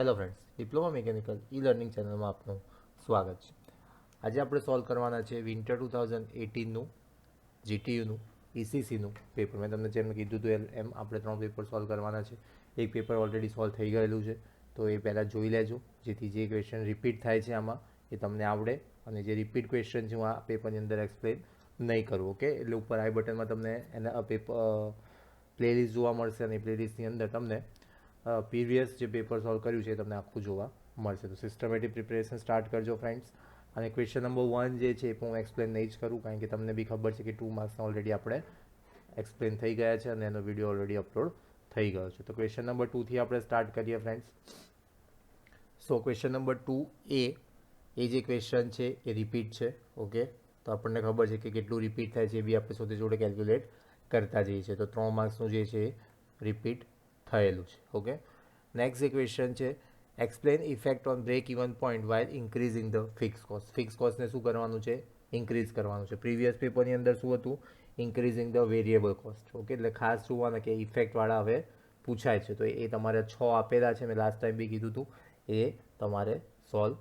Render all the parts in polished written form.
Hello friends, diploma mechanical e learning ચેનલમાં આપનું સ્વાગત છે. આજે આપણે સોલ્વ કરવાના છે વિન્ટર 2018નું જીટીયુનું ઈસીસીનું પેપર. મેં તમને જેમ કીધું હતું એમ આપણે 3 પેપર સોલ્વ કરવાના છે. એક પેપર ઓલરેડી સોલ્વ થઈ ગયેલું છે, તો એ પહેલાં જોઈ લેજો, જેથી જે ક્વેશ્ચન રિપીટ થાય છે આમાં એ તમને આવડે. અને જે રિપીટ ક્વેશ્ચન છે હું આ પેપરની અંદર એક્સપ્લેન નહીં કરું. ઓકે, એટલે ઉપર આઈ બટનમાં તમને એના પેપર પ્લેલિસ્ટ જોવા મળશે, અને એ પ્લેલિસ્ટની અંદર તમને પ્રીવિયસ જે પેપર સોલ્વ કર્યું છે તમને આખું જોવા મળશે. તો સિસ્ટમેટિક પ્રિપેરેશન સ્ટાર્ટ કરજો ફ્રેન્ડ્સ. અને ક્વેશ્ચન નંબર 1 જે છે એ પણ હું એક્સપ્લેન નહીં જ કરું, કારણ કે તમને બી ખબર છે કે 2 માર્ક્સના ઓલરેડી આપણે એક્સપ્લેન થઈ ગયા છે અને એનો વિડીયો ઓલરેડી અપલોડ થઈ ગયો છે. તો ક્વેશ્ચન નંબર 2થી આપણે સ્ટાર્ટ કરીએ ફ્રેન્ડ્સ. સો ક્વેશ્ચન નંબર 2 એ જે ક્વેશ્ચન છે એ રિપીટ છે. ઓકે, તો આપણને ખબર છે કે કેટલું રિપીટ થાય છે એ બી આપણે સાથે જોડે કેલ્ક્યુલેટ કરતા જઈએ છીએ. તો 3 માર્ક્સનું જે છે એ રિપીટ થયેલું છે. ઓકે, નેક્સ્ટ જે ક્વેશ્ચન છે, explain effect on break even point while increasing the fix cost. Fix કોસ્ટને શું કરવાનું છે? ઇન્ક્રીઝ કરવાનું છે. પ્રીવિયસ પેપરની અંદર શું હતું? Increasing the variable cost. Okay, એટલે ખાસ જોવાના કે ઇફેક્ટવાળા હવે પૂછાય છે. તો એ તમારે 6 આપેલા છે, મેં લાસ્ટ ટાઈમ બી કીધું હતું, એ તમારે સોલ્વ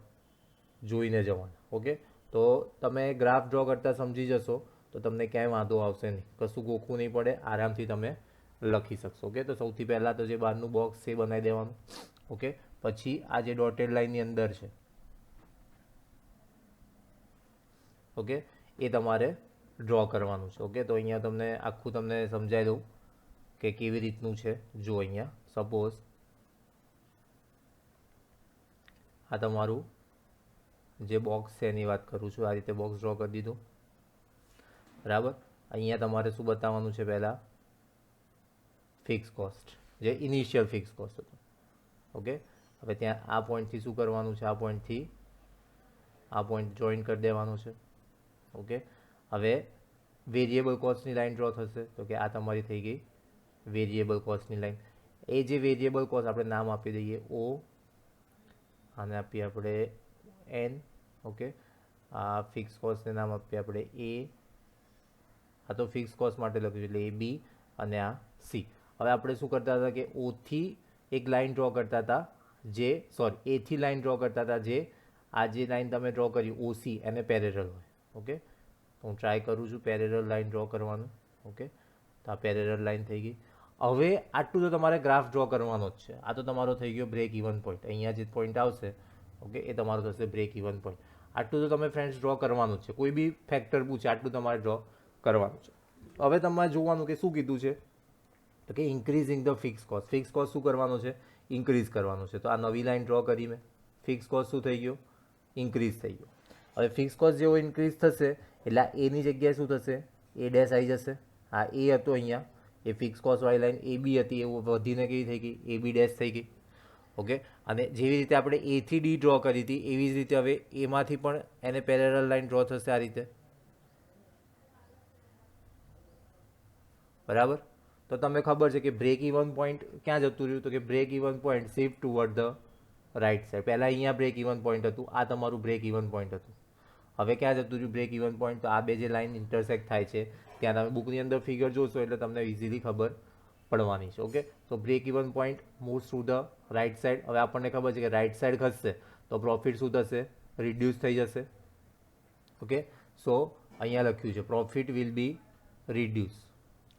જોઈને જવાના. ઓકે, તો તમે ગ્રાફ ડ્રો કરતાં સમજી જશો તો તમને ક્યાંય વાંધો આવશે નહીં, કશું ગોખવું નહીં પડે, આરામથી તમે લખી શકશો. ઓકે, તો સૌથી પહેલાં તો જે બહારનું બોક્સ છે એ બનાવી દેવાનું. ઓકે, પછી આ જે ડોટેડ લાઇનની અંદર છે, ઓકે, એ તમારે ડ્રો કરવાનું છે. ઓકે, તો અહીંયા તમને આખું તમને સમજાવી દઉં કે કેવી રીતનું છે. જો અહીંયા સપોઝ આ તમારું જે બોક્સ છે એની વાત કરું છું, આ રીતે બોક્સ ડ્રો કરી દીધું, બરાબર. અહીંયા તમારે શું બતાવવાનું છે? પહેલાં ફિક્સ કોસ્ટ, જે ઇનિશિયલ ફિક્સ કોસ્ટ હતું. ઓકે, હવે ત્યાં આ પોઈન્ટથી શું કરવાનું છે? આ પોઈન્ટથી આ પોઈન્ટ જોઈન કરી દેવાનું છે. ઓકે, હવે વેરિયેબલ કોસ્ટની લાઈન ડ્રો થશે, તો કે આ તમારી થઈ ગઈ વેરિયેબલ કોસ્ટની લાઈન. એ જે વેરિયેબલ કોસ્ટ આપણે નામ આપી દઈએ O, આને આપીએ આપણે N. ઓકે, આ ફિક્સ કોસ્ટને નામ આપીએ આપણે A. આ તો ફિક્સ કોસ્ટ માટે લખ્યું છે એટલે એ B, અને આ C. હવે આપણે શું કરતા હતા કે ઓથી એક લાઈન ડ્રો કરતા હતા, જે એથી લાઈન ડ્રો કરતા હતા, જે આ જે લાઈન તમે ડ્રો કરી OC એને પેરેરલ હોય. ઓકે, તો હું ટ્રાય કરું છું પેરેરલ લાઈન ડ્રો કરવાનું. ઓકે, તો આ પેરેરલ લાઈન થઈ ગઈ. હવે આટલું તો તમારે ગ્રાફ ડ્રો કરવાનો જ છે. આ તો તમારો થઈ ગયો બ્રેક ઇવન પોઈન્ટ. અહીંયા જે પોઈન્ટ આવશે, ઓકે, એ તમારો થશે બ્રેક ઇવન પોઈન્ટ. આટલું તો તમે ફ્રેન્ડ્સ ડ્રો કરવાનું જ છે. કોઈ બી ફેક્ટર પૂછે આટલું તમારે ડ્રો કરવાનું છે. હવે તમારે જોવાનું કે શું કીધું છે, તો કે increasing the fix cost. Fix cost શું કરવાનું છે? ઇન્ક્રીઝ કરવાનું છે. તો આ નવી લાઈન ડ્રો કરી મેં. ફિક્સ કોસ્ટ શું થઈ ગયો? ઇન્ક્રીઝ થઈ ગયો. હવે ફિક્સ કોસ્ટ જેવો ઇન્ક્રીઝ થશે એટલે આ એની જગ્યાએ શું થશે? એ ડેશ આવી જશે. આ એ હતો અહીંયા, એ ફિક્સ કોસ્ટવાળી લાઈન એ બી હતી, એવું વધીને કેવી થઈ ગઈ? એ બી ડેશ થઈ ગઈ. ઓકે, અને જેવી રીતે આપણે એથી ડી ડ્રો કરી હતી એવી જ રીતે હવે એમાંથી પણ એને પેરેરલ લાઈન ડ્રો થશે આ રીતે, બરાબર. તો તમને ખબર છે કે બ્રેક ઇવન પોઈન્ટ ક્યાં જતું રહ્યું? તો કે break even point shift toward the right side. પહેલાં અહીંયા બ્રેક ઇવન પોઈન્ટ હતું, આ તમારું બ્રેક ઇવન પોઈન્ટ હતું. હવે ક્યાં જતું રહ્યું બ્રેક ઇવન પોઈન્ટ? તો આ બે જે લાઈન ઇન્ટરસેક્ટ થાય છે ત્યાં તમે બુકની અંદર ફિગર જોશો એટલે તમને ઇઝીલી ખબર પડવાની છે. ઓકે, તો break even point move through the right side. હવે આપણને ખબર છે કે રાઈટ સાઈડ ખસશે તો પ્રોફિટ શું થશે? રિડ્યુસ થઈ જશે. ઓકે, સો અહીંયા લખ્યું છે profit will be reduce.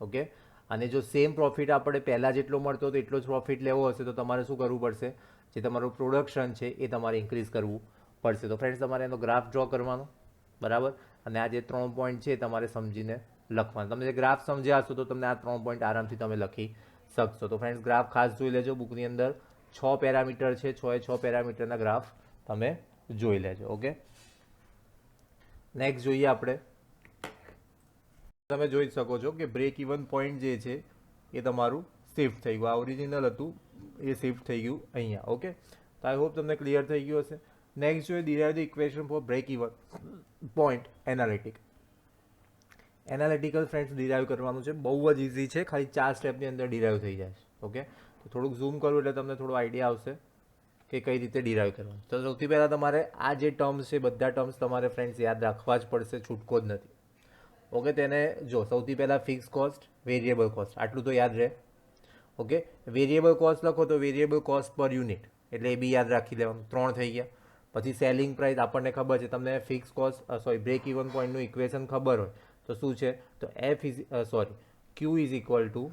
Okay, અને જો સેમ પ્રોફિટ આપણે પહેલાં જેટલો મળતો હતો એટલો જ પ્રોફિટ લેવો હશે તો તમારે શું કરવું પડશે? જે તમારું પ્રોડક્શન છે એ તમારે ઇન્ક્રીઝ કરવું પડશે. તો ફ્રેન્ડ્સ તમારે એનો ગ્રાફ ડ્રો કરવાનો, બરાબર. અને આ જે 3 પોઈન્ટ છે તમારે સમજીને લખવાનું. તમે જે ગ્રાફ સમજ્યા હશો તો તમને આ 3 પોઈન્ટ આરામથી તમે લખી શકશો. તો ફ્રેન્ડ્સ ગ્રાફ ખાસ જોઈ લેજો. બુકની અંદર 6 પેરામીટર છે, 6 પેરામીટરના ગ્રાફ તમે જોઈ લેજો. ઓકે, નેક્સ્ટ જોઈએ આપણે. તમે જોઈ શકો છો કે બ્રેક ઇવન પોઈન્ટ જે છે એ તમારું શિફ્ટ થઈ ગયું. આ ઓરિજિનલ હતું એ શિફ્ટ થઈ ગયું અહીંયા. ઓકે, તો આઈ હોપ તમને ક્લિયર થઈ ગયું હશે. નેક્સ્ટ જોઈએ derive the equation for break even point analytic. Analytical friends derive કરવાનું છે, બહુ જ ઇઝી છે, ખાલી 4 સ્ટેપની અંદર ડિરાઇવ થઈ જાય છે. ઓકે, તો થોડુંક ઝૂમ કરું એટલે તમને થોડો આઈડિયા આવશે કે કઈ રીતે ડિરાઇવ કરવાનું. તો સૌથી પહેલાં તમારે આ જે ટર્મ્સ છે બધા ટર્મ્સ તમારે ફ્રેન્ડ્સ યાદ રાખવા જ પડશે, છૂટકો જ નથી. ઓકે, તેને જો સૌથી પહેલાં ફિક્સ કોસ્ટ, વેરિયેબલ કોસ્ટ, આટલું તો યાદ રહે. ઓકે, વેરિયેબલ કોસ્ટ લખો તો વેરિયેબલ કોસ્ટ પર યુનિટ, એટલે એ બી યાદ રાખી લેવાનું. 3 થઈ ગયા. પછી સેલિંગ પ્રાઇસ આપણને ખબર છે, તમને ફિક્સ કોસ્ટ બ્રેક ઇવન પોઈન્ટનું ઇક્વેશન ખબર હોય તો શું છે, તો Q is equal to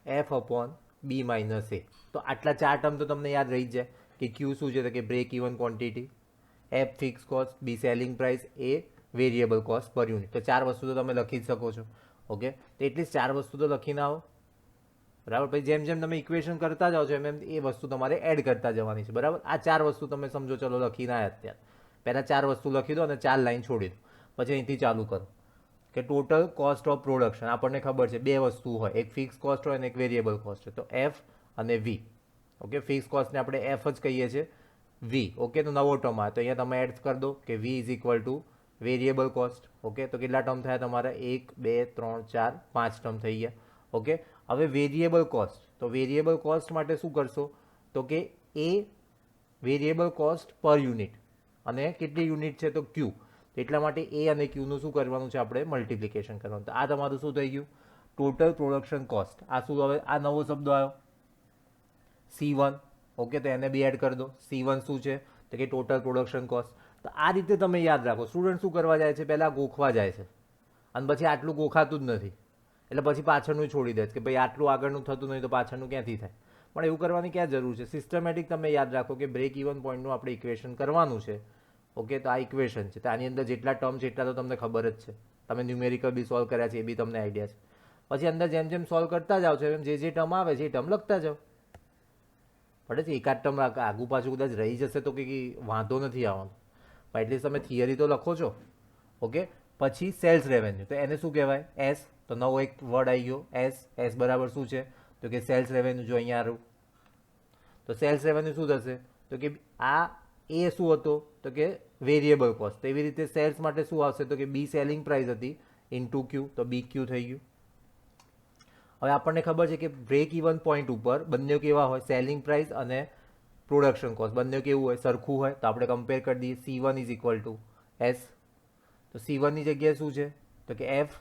F upon B minus A. તો આટલા 4 ટર્મ તો તમને યાદ રહી જ જાય કે ક્યુ શું છે, તો કે break even quantity, F fix cost, B selling price, A variable cost per unit. તો 4 વસ્તુ તો તમે લખી જ શકો છો. ઓકે, તો એટલીસ્ટ 4 વસ્તુ તો લખીને આવો. બરાબર. પછી જેમ જેમ તમે ઇક્વેશન કરતા જાઓ છો એમ એમ એ વસ્તુ તમારે એડ કરતા જવાની છે. બરાબર. આ 4 વસ્તુ તમે સમજો, ચલો લખીને આવ્યા અત્યારે. પહેલાં 4 વસ્તુ લખી દો અને 4 લાઈન છોડી દો. પછી અહીંથી ચાલુ કરો કે ટોટલ કોસ્ટ ઓફ પ્રોડક્શન. આપણને ખબર છે 2 વસ્તુ હોય, એક ફિક્સ કોસ્ટ હોય અને એક વેરિયેબલ કોસ્ટ હોય. તો એફ અને વી. ઓકે, ફિક્સ કોસ્ટને આપણે એફ જ કહીએ છીએ, વી. ઓકે, તો નવો ટર્મ આવે તો અહીંયા તમે એડ કરી દો કે V is equal to variable cost. Okay, તો કેટલા ટર્મ થયા તમારા? 1 2 3 4 5 ટર્મ થઈ ગયા. ઓકે, હવે વેરિયેબલ કોસ્ટ. તો વેરિયેબલ કોસ્ટ માટે શું કરશો, તો કે એ વેરિયેબલ કોસ્ટ પર યુનિટ, અને કેટલી યુનિટ છે તો ક્યુ. તો એટલા માટે એ અને ક્યુનું શું કરવાનું છે, આપણે મલ્ટિપ્લિકેશન કરવાનું. તો આ તમારું શું થઈ ગયું, ટોટલ પ્રોડક્શન કોસ્ટ. આ શું, હવે આ નવો શબ્દ આવ્યો C1. ઓકે, તો એને બી એડ કરી દો. C1 શું છે, તો કે ટોટલ પ્રોડક્શન કોસ્ટ. તો આ રીતે તમે યાદ રાખો. સ્ટુડન્ટ શું કરવા જાય છે, પહેલાં ગોખવા જાય છે અને પછી આટલું ગોખાતું જ નથી, એટલે પછી પાછળનું છોડી દે છે કે ભાઈ આટલું આગળનું થતું નહીં તો પાછળનું ક્યાંથી થાય. પણ એવું કરવાની ક્યાં જરૂર છે. સિસ્ટમેટિક તમે યાદ રાખો કે બ્રેક ઇવન પોઈન્ટનું આપણે ઇક્વેશન કરવાનું છે. ઓકે, તો આ ઇક્વેશન છે, તો આની અંદર જેટલા ટર્મ છે એટલા તો તમને ખબર જ છે. તમે ન્યુમેરિકલ બી સોલ્વ કર્યા છે, એ બી તમને આઈડિયા છે. પછી અંદર જેમ જેમ સોલ્વ કરતા જાઓ છો એમ જે ટર્મ આવે છે એ ટર્મ લખતા જાઓ. પડે છે. એકાદ ટર્મ આગું પાછું કદાચ રહી જશે તો કંઈ વાંધો નથી આવવાનો, પણ એટલીસ્ટ તમે થિયરી તો લખો છો. ઓકે, પછી સેલ્સ રેવન્યુ. તો એને શું કહેવાય, એસ. તો નવો એક વર્ડ આવી ગયો, એસ. એસ બરાબર શું છે, તો કે સેલ્સ રેવન્યુ. જો અહીંયા આવ્યું તો સેલ્સ રેવન્યુ શું થશે, તો કે આ એ શું હતો, તો કે વેરિયેબલ કોસ્ટ. એવી રીતે સેલ્સ માટે શું આવશે, તો કે બી સેલિંગ પ્રાઇસ હતી ઇન્ટુ ક્યુ, તો બી ક્યુ થઈ ગયું. હવે આપણને ખબર છે કે બ્રેક ઇવન પોઈન્ટ ઉપર બંને કેવા હોય, સેલિંગ પ્રાઇસ અને પ્રોડક્શન કોસ્ટ બંને કેવું હોય, સરખું હોય. તો આપણે કમ્પેર કરી દઈએ. C1 is equal two S. તો C1ની જગ્યાએ શું છે, તો કે એફ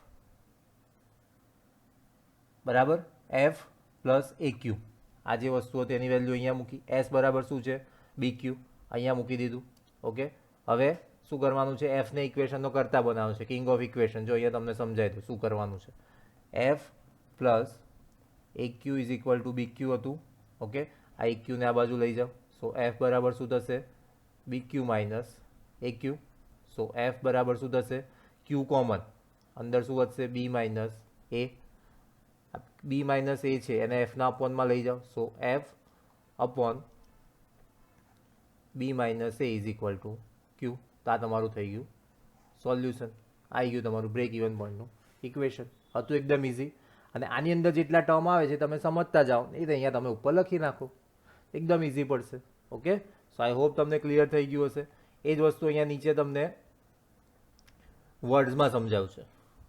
બરાબર એફ પ્લસ એ ક્યુ. આ જે વસ્તુ હતી એની વેલ્યુ અહીંયા મૂકી. એસ બરાબર શું છે, બી ક્યુ, અહીંયા મૂકી દીધું. ઓકે, હવે શું કરવાનું છે, એફને ઇક્વેશનનો કરતા બનાવવાનું છે, કિંગ ઓફ ઇક્વેશન. જો અહીંયા તમને સમજાય તો શું કરવાનું છે, F plus A Q is equal to B Q હતું. ઓકે, આ એ ક્યુને આ બાજુ લઈ જાઓ. સો એફ બરાબર શું થશે, બી ક્યુ માઇનસ એ ક્યુ. સો એફ બરાબર શું થશે, ક્યુ કોમન, અંદર શું વધશે, બી માઇનસ એ. બી માઇનસ એ છે એને એફના અપોનમાં લઈ જાઓ. So F upon B minus A is equal to Q. તો આ તમારું થઈ ગયું સોલ્યુશન. આવી ગયું તમારું બ્રેક ઇવન પોઈન્ટનું ઇક્વેશન. હતું એકદમ ઇઝી. અને આની અંદર જેટલા ટર્મ આવે છે તમે સમજતા જાઓ, એ તો અહીંયા તમે ઉપર લખી નાખો, એકદમ ઇઝી પડશે. ઓકે, સો આઈ હોપ તમને ક્લિયર થઈ ગયું હશે. એ જ વસ્તુ અહીંયા નીચે તમને વર્ડ્સમાં સમજાવું છે.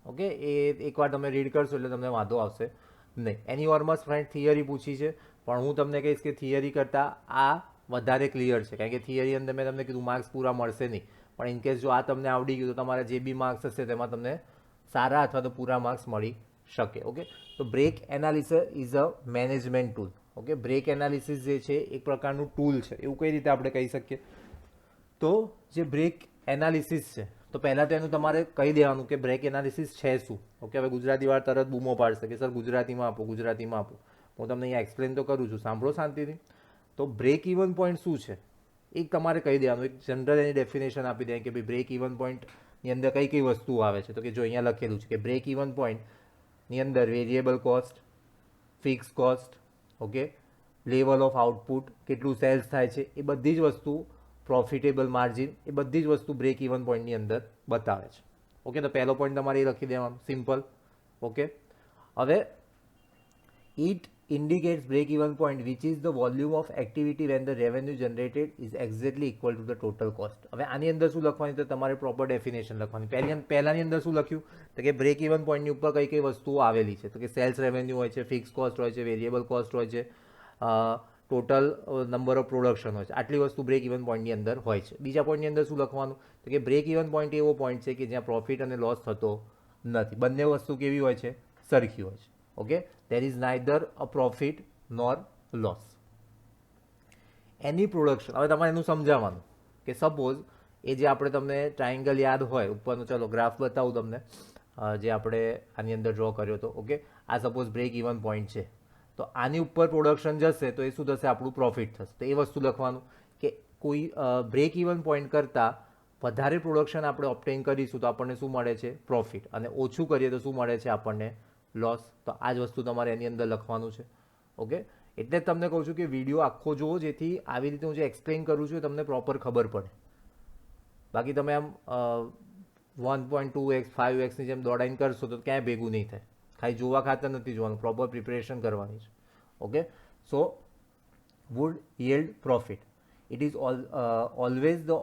ઓકે, એ એકવાર તમે રીડ કરશો એટલે તમને વાંધો આવશે નહીં. એની ઓલમોસ્ટ ફ્રેન્ડ થિયરી પૂછી છે, પણ હું તમને કહીશ કે થિયરી કરતાં આ વધારે ક્લિયર છે. કારણ કે થિયરી અંદર મેં તમને કીધું માર્ક્સ પૂરા મળશે નહીં, પણ ઇનકેસ જો આ તમને આવડી ગયું તો તમારા જે બી માર્ક્સ હશે તેમાં તમને સારા અથવા તો પૂરા માર્ક્સ મળી શકે. ઓકે, તો break analysis is a management tool. Okay, break analysis જે છે એક પ્રકારનું ટૂલ છે. એવું કઈ રીતે આપણે કહી શકીએ, તો જે બ્રેક એનાલિસિસ છે, તો પહેલાં તો એનું તમારે કહી દેવાનું કે બ્રેક એનાલિસિસ છે શું. ઓકે, હવે ગુજરાતીવાળા તરત બૂમો પાડશે કે સર ગુજરાતીમાં આપો, ગુજરાતીમાં આપો. હું તમને અહીંયા એક્સપ્લેન તો કરું છું, સાંભળો શાંતિથી. તો બ્રેક ઇવન પોઈન્ટ શું છે એક તમારે કહી દેવાનું, એક જનરલ એની ડેફિનેશન આપી દે કે ભાઈ બ્રેક ઇવન પોઈન્ટની અંદર કઈ કઈ વસ્તુઓ આવે છે. તો કે જો અહીંયા લખેલું છે કે બ્રેક ઇવન પોઈન્ટની અંદર variable cost, fix cost, okay, level of output, કેટલું સેલ્સ થાય છે, એ બધી જ વસ્તુ, પ્રોફિટેબલ માર્જિન, એ બધી જ વસ્તુ બ્રેક ઇવન પોઈન્ટની અંદર બતાવે છે. ઓકે, તો પહેલો પોઈન્ટ તમારે એ લખી દેવાનો, સિમ્પલ. ઓકે, હવે it indicates break even point which is the volume of activity when the revenue generated is exactly equal to the total cost. હવે આની અંદર શું લખવાની, તો તમારે પ્રોપર ડેફિનેશન લખવાની. પહેલાની અંદર શું લખ્યું, તો કે બ્રેક ઇવન પોઈન્ટની ઉપર કઈ કઈ વસ્તુઓ આવેલી છે. તો કે સેલ્સ રેવન્યુ હોય છે, ફિક્સ કોસ્ટ હોય છે, વેરિયેબલ કોસ્ટ હોય છે, ટોટલ નંબર ઓફ પ્રોડક્શન હોય છે. આટલી વસ્તુ બ્રેક ઇવન પોઈન્ટની અંદર હોય છે. બીજા પોઈન્ટની અંદર શું લખવાનું, તો કે બ્રેક ઇવન પોઈન્ટ એવો પોઈન્ટ છે કે જ્યાં પ્રોફિટ અને લોસ થતો નથી. બંને વસ્તુ કેવી હોય છે, સરખી હોય છે. Okay, there is neither a profit nor loss. Any production, હવે તમારે એનું સમજાવવાનું કે સપોઝ એ જે આપણે તમને ટ્રાયંગલ યાદ હોય ઉપરનો, ચલો ગ્રાફ બતાવું તમને, જે આપણે આની અંદર ડ્રો કર્યો હતો. ઓકે, આ સપોઝ બ્રેક ઇવન પોઈન્ટ છે, તો આની ઉપર પ્રોડક્શન જશે તો એ શું થશે, આપણું પ્રોફિટ થશે. તો એ વસ્તુ લખવાનું કે કોઈ બ્રેક ઇવન પોઈન્ટ કરતાં વધારે પ્રોડક્શન આપણે ઓબ્ટેન કરીશું તો આપણને શું મળે છે, પ્રોફિટ, અને ઓછું કરીએ તો શું મળે છે આપણને, લોસ. તો આ જ વસ્તુ તમારે એની અંદર લખવાનું છે. ઓકે, એટલે જ તમને કહું છું કે વિડીયો આખો જુઓ, જેથી આવી રીતે હું જે એક્સપ્લેન કરું છું એ તમને પ્રોપર ખબર પડે. બાકી તમે આમ 1.2x 5xની જેમ દોડાઈને કરશો તો ક્યાંય ભેગું નહીં થાય. ખાલી જોવા ખાતર નથી જોવાનું, પ્રોપર પ્રિપેરેશન કરવાની છે. Okay, so would yield profit. It is always the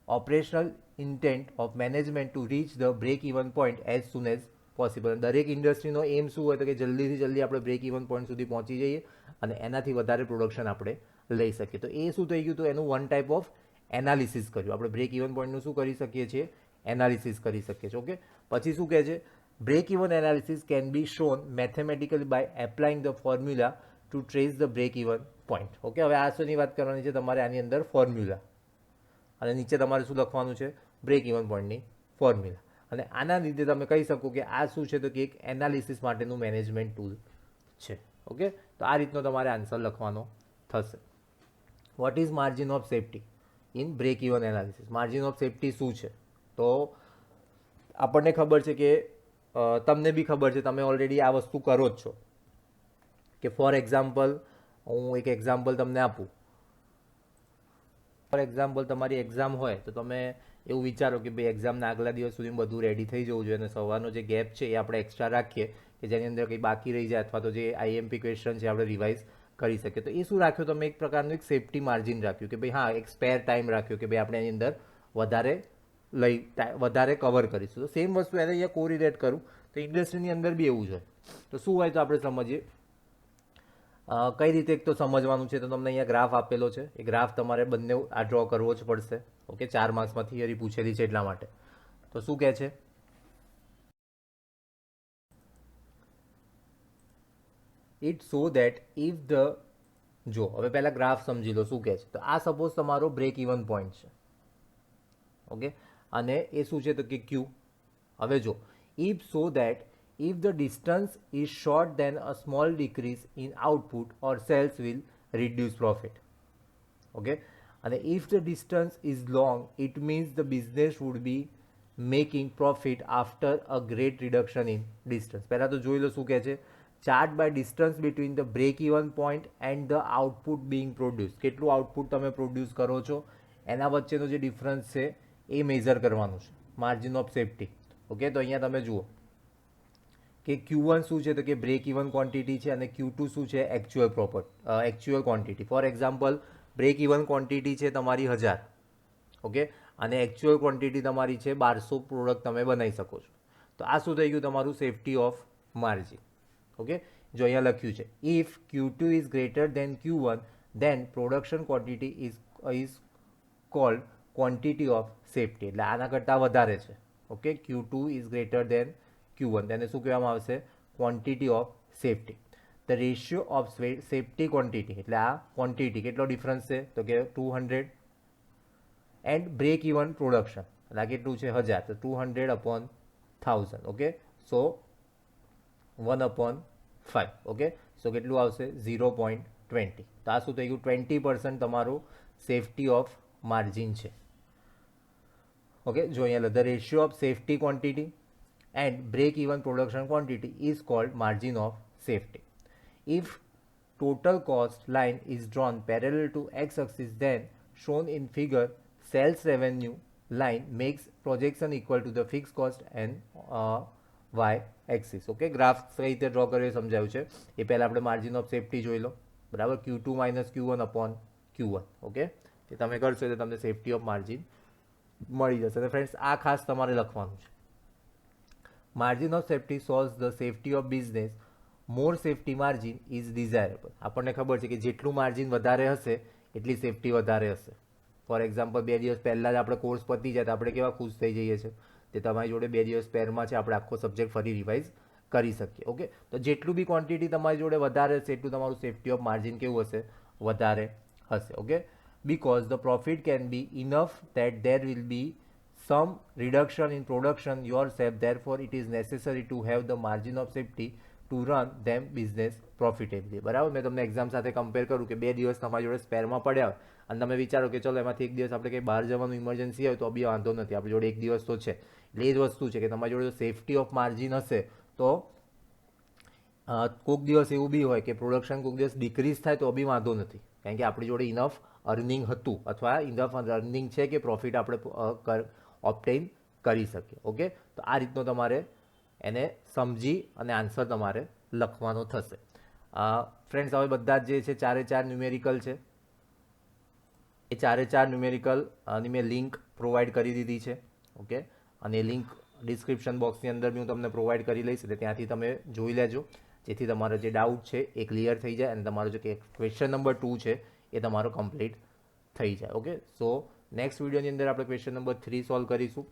operational intent of management to reach the break even point as soon as possible. દરેક ઇન્ડસ્ટ્રીનો એમ શું હોય તો કે જલ્દીથી જલ્દી આપણે બ્રેક ઇવન પોઈન્ટ સુધી પહોંચી જઈએ અને એનાથી વધારે પ્રોડક્શન આપણે લઈ શકીએ. તો એ શું થઈ ગયું, તો એનું વન ટાઈપ ઓફ એનાલિસિસ કર્યું. આપણે બ્રેક ઇવન પોઈન્ટનું શું કરી શકીએ છીએ, એનાલિસિસ કરી શકીએ છીએ. ઓકે, પછી શું કહે છે, break even analysis can be shown mathematically by applying the formula to trace the break even point. Okay, હવે આ શોની વાત કરવાની છે તમારે, આની અંદર ફોર્મ્યુલા, અને નીચે તમારે શું લખવાનું છે, બ્રેક ઇવન પોઈન્ટની ફોર્મ્યુલા. અને આના લીધે તમે કહી શકો કે આ શું છે, તો કે એક એનાલિસિસ માટેનું મેનેજમેન્ટ ટૂલ છે. ઓકે, તો આ રીતનો તમારે આન્સર લખવાનો થશે. What is margin of safety in break even analysis? Margin of safety શું છે? તો આપણને ખબર છે કે તમને બી ખબર છે, તમે ઓલરેડી આ વસ્તુ કરો જ છો. કે ફોર એક્ઝામ્પલ, હું એક એક્ઝામ્પલ તમને આપું. ફોર એક્ઝામ્પલ, તમારી એક્ઝામ હોય તો તમે એવું વિચારો કે ભાઈ એક્ઝામના આગલા દિવસ સુધી બધું રેડી થઈ જવું જોઈએ અને સવારનો જે ગેપ છે એ આપણે એક્સ્ટ્રા રાખીએ કે જેની અંદર કંઈ બાકી રહી જાય, અથવા તો જે આઈએમપી ક્વેશ્ચન છે આપણે રિવાઇઝ કરી શકીએ. તો એ શું રાખ્યું તમે, એક પ્રકારનું એક સેફ્ટી માર્જિન રાખ્યું કે ભાઈ હા, એક સ્પેર ટાઈમ રાખ્યો કે ભાઈ આપણે એની અંદર વધારે કવર કરીશું. તો સેમ વસ્તુ એને અહીંયા કોરિલેટ કરું તો ઇન્ડસ્ટ્રીની અંદર બી એવું જ હોય. તો શું હોય તો આપણે સમજીએ કઈ રીતે. એક તો સમજવાનું છે, તો તમને અહીંયા ગ્રાફ આપેલો છે, એ ગ્રાફ તમારે બંને આ ડ્રો કરવો જ પડશે. ઓકે, 4 માર્ક્સમાં થિયરી પૂછેલી છે એટલા માટે. તો શું કહે છે, it so that if the, જો હવે પહેલા ગ્રાફ સમજી લો શું કહે છે. તો આ સપોઝ તમારો બ્રેક ઇવન પોઈન્ટ છે. ઓકે, અને એ શું છે તો કે ક્યુ. હવે જો, if so that if the distance is short then a small decrease in output or sales will reduce profit. Okay, and if the distance is long it means the business would be making profit after a great reduction in distance. પહેલા તો જોઈ લો શું કહે છે, chart by distance between the break even point and the output being produced. કેટલું output તમે produce કરો છો એના વચ્ચેનો જે ડિફરન્સ છે એ મેઝર કરવાનું છે, માર્જિન ઓફ સેફ્ટી. ઓકે, તો અહીંયા તમે જુઓ કે Q1 શું છે તો કે બ્રેક ઇવન ક્વોન્ટિટી છે, અને Q2 શું છે, actual quantity. For example, break even quantity છે તમારી 1000. ઓકે, અને એકચ્યુઅલ ક્વોન્ટિટી તમારી છે 1200 પ્રોડક્ટ તમે બનાવી શકો છો. તો આ શું થઈ ગયું તમારું, સેફ્ટી ઓફ માર્જિન. ઓકે, જો અહીંયા લખ્યું છે, if Q2 is greater than Q1 then production quantity is called quantity of safety. એટલે આના કરતાં વધારે છે. Okay, Q2 is greater than Q1, તેને શું કહેવામાં આવશે, quantity of safety. The ratio of safety quantity, એટલે આ ક્વોન્ટિટી કેટલો ડિફરન્સ છે તો કે 200, એન્ડ બ્રેક ઇવન પ્રોડક્શન, એટલે આ કેટલું છે 1000, તો 200/1000. ઓકે, સો 1/5. ઓકે, સો કેટલું આવશે 0.20. તો આ શું થઈ ગયું, 20% તમારું સેફ્ટી ઓફ માર્જિન છે. ઓકે, જો અહીંયા the ratio of safety quantity and break even production quantity is called margin of safety. If total cost line is drawn parallel to x axis then shown in figure sales revenue line makes projection equal to the fixed cost and y axis. Okay, graph કઈ રીતે draw કર્યો એ સમજાવ્યું છે. એ પહેલાં આપણે margin of safety જોઈ લો, બરાબર, Q2 - Q1/Q1. Okay, એ તમે કરશો એટલે તમને સેફ્ટી ઓફ માર્જિન મળી જશે. તો ફ્રેન્ડ્સ આ ખાસ તમારે લખવાનું છે. Margin of safety solves the safety of business, more safety margin is desirable. આપણને ખબર છે કે જેટલું માર્જિન વધારે હશે એટલી સેફ્ટી વધારે હશે. ફોર એક્ઝામ્પલ, 2 દિવસ પહેલાં જ આપણે કોર્સ પતી જાય તો આપણે કેવા ખુશ થઈ જઈએ છીએ તે તમારી જોડે 2 દિવસ સ્પેરમાં છે, આપણે આખો સબ્જેક્ટ ફરી રિવાઇઝ કરી શકીએ. ઓકે, તો જેટલું બી ક્વોન્ટિટી તમારી જોડે વધારે હશે એટલું તમારું સેફ્ટી ઓફ માર્જિન કેવું હશે, વધારે હશે. Okay, because the profit can be enough that there will be some reduction in production yourself. Therefore, it is necessary to have the margin of safety to run them business profitably. બરાબર, મેં તમને exam સાથે compare કરું કે 2 દિવસ તમારી જોડે સ્પેરમાં પડ્યા હોય અને તમે વિચારો કે ચલો એમાંથી એક દિવસ આપણે કંઈ બહાર જવાનું ઇમરજન્સી હોય તો બી વાંધો નથી, આપણી જોડે એક દિવસ તો છે. એટલે એ જ વસ્તુ છે કે તમારી જોડે સેફટી ઓફ માર્જિન હશે તો કોઈક દિવસ એવું બી હોય કે પ્રોડક્શન કોઈક દિવસ ડિક્રીઝ થાય તો બી વાંધો નથી, કારણ કે આપણી જોડે ઇનફ અર્નિંગ હતું અથવા ઇનફ અર્નિંગ છે કે પ્રોફિટ આપણે ઓપ્ટેન કરી શકીએ. ઓકે, તો આ રીતનો તમારે એને સમજી અને આન્સર તમારે લખવાનો થશે. ફ્રેન્ડ્સ, હવે બધા જ જે છે 4 ન્યુમેરિકલ છે, એ 4 ન્યુમેરિકલની મેં લિંક પ્રોવાઈડ કરી દીધી છે. ઓકે, અને એ લિંક ડિસ્ક્રિપ્શન બોક્સની અંદર બી હું તમને પ્રોવાઈડ કરી લઈશ, એટલે ત્યાંથી તમે જોઈ લેજો, જેથી તમારો જે ડાઉટ છે એ ક્લિયર થઈ જાય અને તમારો જે ક્વેશ્ચન નંબર 2 છે એ તમારો કમ્પ્લીટ થઈ જાય. ઓકે, સો નેક્સ્ટ વિડીયોની અંદર આપણે ક્વેશ્ચન નંબર 3 સોલ્વ કરીશું.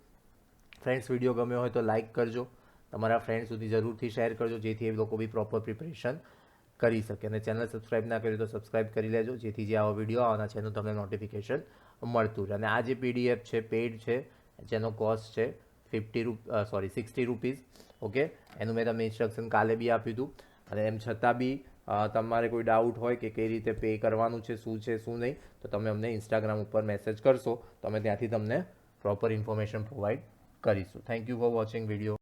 ફ્રેન્ડ્સ, વિડીયો ગમ્યો હોય તો લાઇક કરજો, તમારા ફ્રેન્ડ સુધી જરૂરથી શેર કરજો, જેથી એ લોકો બી પ્રોપર પ્રિપરેશન કરી શકે. અને ચેનલ સબસ્ક્રાઈબ ના કરી તો સબસ્ક્રાઈબ કરી લેજો, જેથી જે આવા વિડીયો આવવાના છે એનું તમને નોટિફિકેશન મળતું રહે. અને આ જે પીડીએફ છે પેઇડ છે, જેનો કોસ્ટ છે 60 રૂપીઝ. ઓકે, એનું મેં તમને ઇન્સ્ટ્રક્શન કાલે બી આપ્યું હતું. અને એમ છતાં બી તમારે કોઈ ડાઉટ હોય કે કઈ રીતે પે કરવાનું છે શું નહીં, તો તમે અમને ઇન્સ્ટાગ્રામ ઉપર મેસેજ કરશો તો અમે ત્યાંથી તમને પ્રોપર ઇન્ફોર્મેશન પ્રોવાઈડ કરીશું. Thank you for watching video.